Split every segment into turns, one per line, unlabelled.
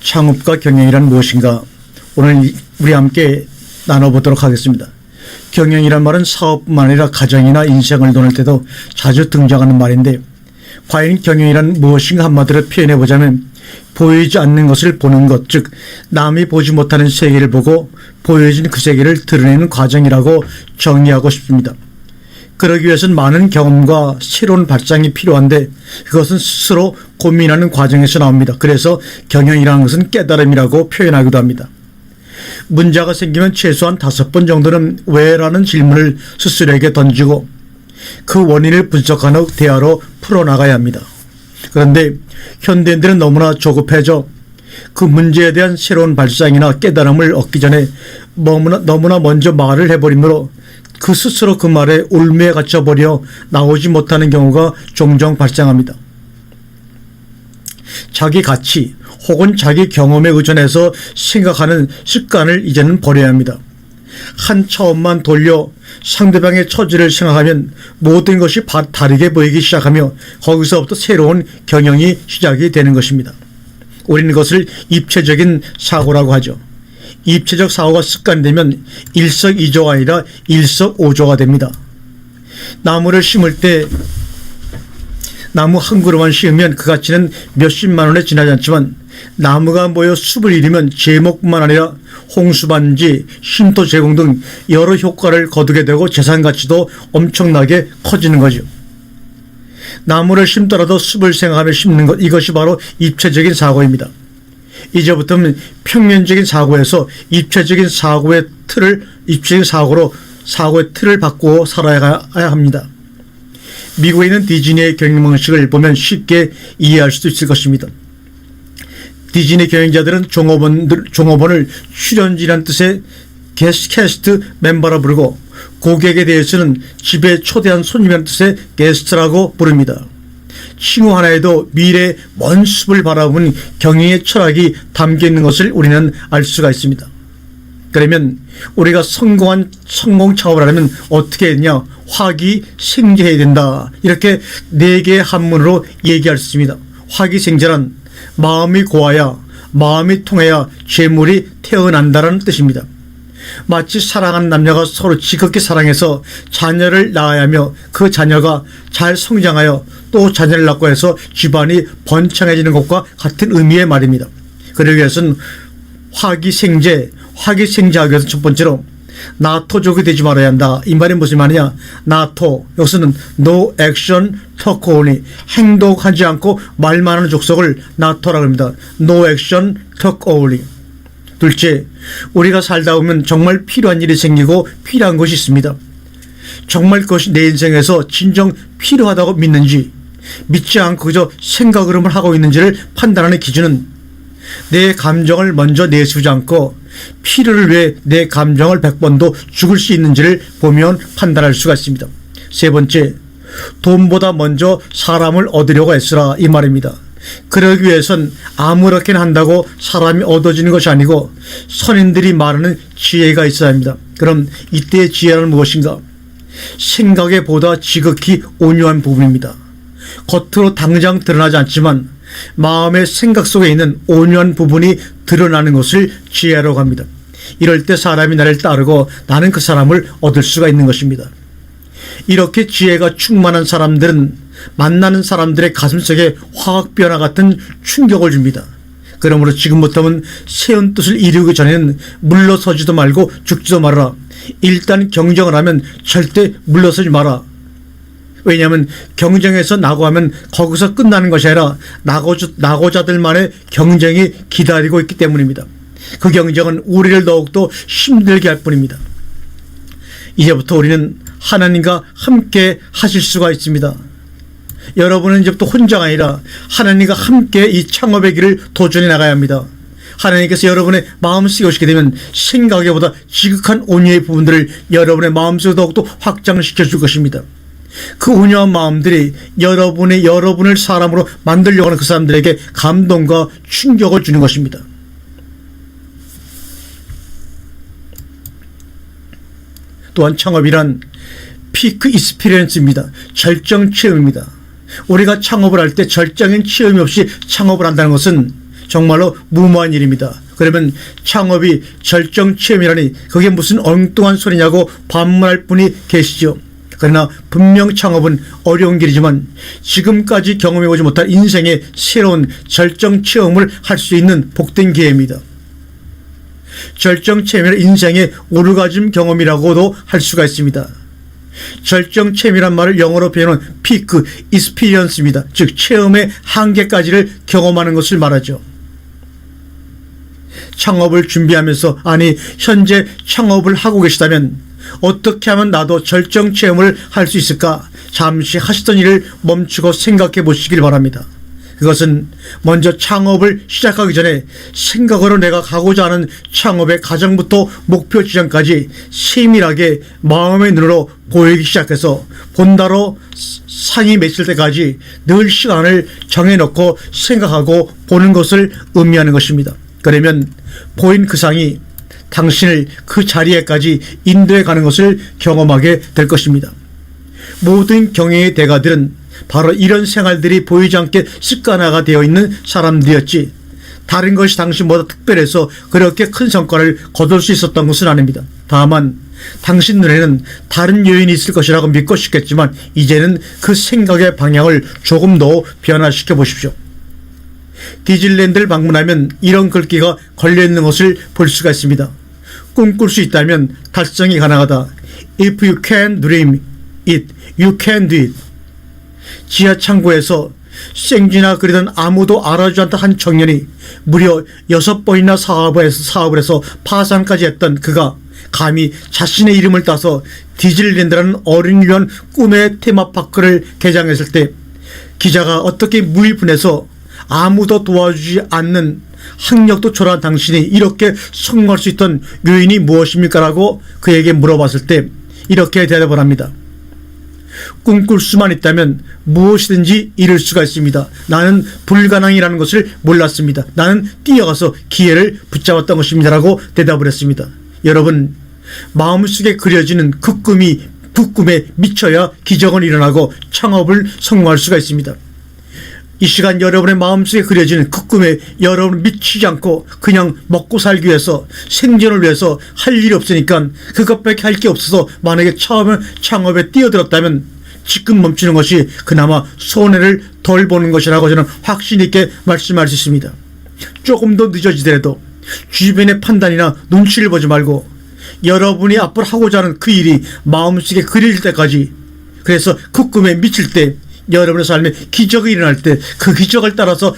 창업과 경영이란 무엇인가? 오늘 우리 함께 나눠보도록 하겠습니다. 경영이란 말은 사업뿐만 아니라 가정이나 인생을 도울 때도 자주 등장하는 말인데, 과연 경영이란 무엇인가 한마디로 표현해보자면 보이지 않는 것을 보는 것, 즉 남이 보지 못하는 세계를 보고 보여진 그 세계를 드러내는 과정이라고 정의하고 싶습니다. 그러기 위해서는 많은 경험과 새로운 발상이 필요한데, 그것은 스스로 고민하는 과정에서 나옵니다. 그래서 경영이라는 것은 깨달음이라고 표현하기도 합니다. 문제가 생기면 최소한 5번 정도는 왜? 라는 질문을 스스로에게 던지고 그 원인을 분석한 후 대화로 풀어나가야 합니다. 그런데 현대인들은 너무나 조급해져 그 문제에 대한 새로운 발상이나 깨달음을 얻기 전에 너무나 먼저 말을 해버리므로 그 스스로 그 말에 울매에 갇혀버려 나오지 못하는 경우가 종종 발생합니다. 자기 가치 혹은 자기 경험에 의존해서 생각하는 습관을 이제는 버려야 합니다. 한 차원만 돌려 상대방의 처지를 생각하면 모든 것이 다르게 보이기 시작하며 거기서부터 새로운 경영이 시작이 되는 것입니다. 우리는 그것을 입체적인 사고라고 하죠. 입체적 사고가 습관이 되면 일석이조가 아니라 일석오조가 됩니다. 나무를 심을 때 나무 한 그루만 심으면 그 가치는 몇십만 원에 지나지 않지만, 나무가 모여 숲을 이루면 제목뿐만 아니라 홍수반지, 쉼터 제공 등 여러 효과를 거두게 되고 재산 가치도 엄청나게 커지는 거죠. 나무를 심더라도 숲을 생각하며 심는 것, 이것이 바로 입체적인 사고입니다. 이제부터는 평면적인 사고에서 입체적인 사고의 틀을 바꾸어 살아야 합니다. 미국에 있는 디즈니의 경영 방식을 보면 쉽게 이해할 수도 있을 것입니다. 디즈니 경영자들은 종업원을 출연진이라는 뜻의 게스트 멤버라 부르고, 고객에 대해서는 집에 초대한 손님이라는 뜻의 게스트라고 부릅니다. 칭호 하나에도 미래의 먼 숲을 바라보는 경영의 철학이 담겨 있는 것을 우리는 알 수가 있습니다. 그러면 우리가 성공 창업을 하려면 어떻게 했냐? 화기생제해야 된다. 이렇게 4개의 한문으로 얘기할 수 있습니다. 화기생제란 마음이 고와야, 마음이 통해야 재물이 태어난다는 뜻입니다. 마치 사랑하는 남녀가 서로 지극히 사랑해서 자녀를 낳아야 하며 그 자녀가 잘 성장하여 또 자녀를 낳고 해서 집안이 번창해지는 것과 같은 의미의 말입니다. 그러기 위해서는 화기생제하기 위해서 첫 번째로 나토족이 되지 말아야 한다. 이 말이 무슨 말이냐? 나토, 여기서는 no action talk only, 행동하지 않고 말만 하는 족속을 나토라고 합니다. no action talk only. 둘째, 우리가 살다 보면 정말 필요한 일이 생기고 필요한 것이 있습니다. 정말 그것이 내 인생에서 진정 필요하다고 믿는지, 믿지 않고 그저 생각으로만 하고 있는지를 판단하는 기준은 내 감정을 먼저 내세우지 않고 필요를 위해 내 감정을 100번도 죽을 수 있는지를 보면 판단할 수가 있습니다. 세 번째, 돈보다 먼저 사람을 얻으려고 애쓰라, 이 말입니다. 그러기 위해선 아무렇게나 한다고 사람이 얻어지는 것이 아니고 선인들이 말하는 지혜가 있어야 합니다. 그럼 이때의 지혜는 무엇인가? 생각에 보다 지극히 온유한 부분입니다. 겉으로 당장 드러나지 않지만 마음의 생각 속에 있는 온유한 부분이 드러나는 것을 지혜라고 합니다. 이럴 때 사람이 나를 따르고 나는 그 사람을 얻을 수가 있는 것입니다. 이렇게 지혜가 충만한 사람들은 만나는 사람들의 가슴속에 화학변화 같은 충격을 줍니다. 그러므로 지금부터는 세운 뜻을 이루기 전에는 물러서지도 말고 죽지도 말아라. 일단 경쟁을 하면 절대 물러서지 마라. 왜냐하면 경쟁에서 낙오하면 거기서 끝나는 것이 아니라 낙오자들만의 경쟁이 기다리고 있기 때문입니다. 그 경쟁은 우리를 더욱더 힘들게 할 뿐입니다. 이제부터 우리는 하나님과 함께 하실 수가 있습니다. 여러분은 이제부터 혼자가 아니라 하나님과 함께 이 창업의 길을 도전해 나가야 합니다. 하나님께서 여러분의 마음속에 오시게 되면 생각보다 지극한 온유의 부분들을 여러분의 마음속에 더욱더 확장시켜 줄 것입니다. 그 온유한 마음들이 여러분을 사람으로 만들려고 하는 그 사람들에게 감동과 충격을 주는 것입니다. 또한 창업이란 피크 익스피리언스입니다. 절정 체험입니다. 우리가 창업을 할 때 절정인 체험이 없이 창업을 한다는 것은 정말로 무모한 일입니다. 그러면 창업이 절정 체험이라니 그게 무슨 엉뚱한 소리냐고 반문할 분이 계시죠. 그러나 분명 창업은 어려운 길이지만 지금까지 경험해보지 못한 인생의 새로운 절정 체험을 할 수 있는 복된 기회입니다. 절정 체험이란 인생의 오르가즘 경험이라고도 할 수가 있습니다. 절정 체험이란 말을 영어로 표현한 피크 익스피리언스입니다. 즉 체험의 한계까지를 경험하는 것을 말하죠. 창업을 준비하면서 아니 현재 창업을 하고 계시다면 어떻게 하면 나도 절정 체험을 할 수 있을까 잠시 하시던 일을 멈추고 생각해 보시길 바랍니다. 그것은 먼저 창업을 시작하기 전에 생각으로 내가 가고자 하는 창업의 가정부터 목표 지점까지 세밀하게 마음의 눈으로 보이기 시작해서 본다로 상이 맺힐 때까지 늘 시간을 정해놓고 생각하고 보는 것을 의미하는 것입니다. 그러면 보인 그 상이 당신을 그 자리에까지 인도해 가는 것을 경험하게 될 것입니다. 모든 경영의 대가들은 바로 이런 생활들이 보이지 않게 습관화가 되어 있는 사람들이었지 다른 것이 당신보다 특별해서 그렇게 큰 성과를 거둘 수 있었던 것은 아닙니다. 다만 당신 눈에는 다른 요인이 있을 것이라고 믿고 싶겠지만 이제는 그 생각의 방향을 조금 더 변화시켜 보십시오. 디즈니랜드를 방문하면 이런 글귀가 걸려있는 것을 볼 수가 있습니다. 꿈꿀 수 있다면 달성이 가능하다. If you can dream it, you can do it. 지하 창고에서 생쥐나 그리던 아무도 알아주지 않던 한 청년이 무려 6번이나 사업을 해서 파산까지 했던 그가 감히 자신의 이름을 따서 디즈니랜드라는 어린이를 위한 꿈의 테마파크를 개장했을 때 기자가 어떻게 무일푼에서 아무도 도와주지 않는 학력도 초라한 당신이 이렇게 성공할 수 있던 요인이 무엇입니까? 라고 그에게 물어봤을 때 이렇게 대답을 합니다. 꿈꿀 수만 있다면 무엇이든지 이룰 수가 있습니다. 나는 불가능이라는 것을 몰랐습니다. 나는 뛰어가서 기회를 붙잡았던 것입니다. 라고 대답을 했습니다. 여러분, 마음속에 그려지는 그 꿈에 미쳐야 기적은 일어나고 창업을 성공할 수가 있습니다. 이 시간 여러분의 마음속에 그려지는 그 꿈에 여러분은 미치지 않고 그냥 먹고 살기 위해서 생존을 위해서 할 일이 없으니까 그것밖에 할 게 없어서 만약에 처음에 창업에 뛰어들었다면 지금 멈추는 것이 그나마 손해를 덜 보는 것이라고 저는 확신 있게 말씀할 수 있습니다. 조금 더 늦어지더라도 주변의 판단이나 눈치를 보지 말고 여러분이 앞으로 하고자 하는 그 일이 마음속에 그려질 때까지 그래서 그 꿈에 미칠 때 여러분의 삶에 기적이 일어날 때 그 기적을 따라서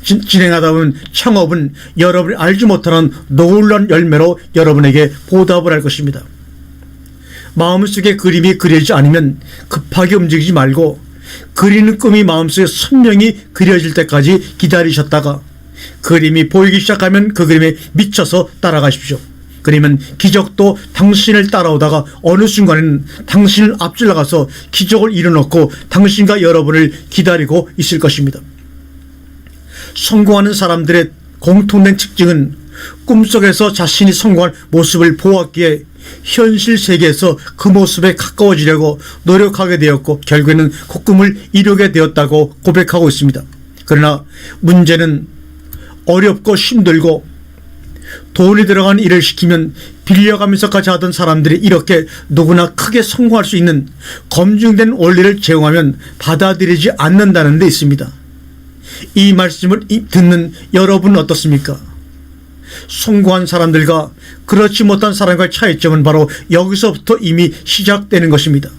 진행하다 보면 창업은 여러분이 알지 못하는 놀라운 열매로 여러분에게 보답을 할 것입니다. 마음속에 그림이 그려지지 않으면 급하게 움직이지 말고 그리는 꿈이 마음속에 선명히 그려질 때까지 기다리셨다가 그림이 보이기 시작하면 그 그림에 미쳐서 따라가십시오. 그러면 기적도 당신을 따라오다가 어느 순간에는 당신을 앞질 나가서 기적을 이뤄놓고 당신과 여러분을 기다리고 있을 것입니다. 성공하는 사람들의 공통된 특징은 꿈속에서 자신이 성공한 모습을 보았기에 현실 세계에서 그 모습에 가까워지려고 노력하게 되었고 결국에는 그 꿈을 이루게 되었다고 고백하고 있습니다. 그러나 문제는 어렵고 힘들고 돈이 들어간 일을 시키면 빌려가면서까지 하던 사람들이 이렇게 누구나 크게 성공할 수 있는 검증된 원리를 제공하면 받아들이지 않는다는 데 있습니다. 이 말씀을 듣는 여러분은 어떻습니까? 성공한 사람들과 그렇지 못한 사람과의 차이점은 바로 여기서부터 이미 시작되는 것입니다.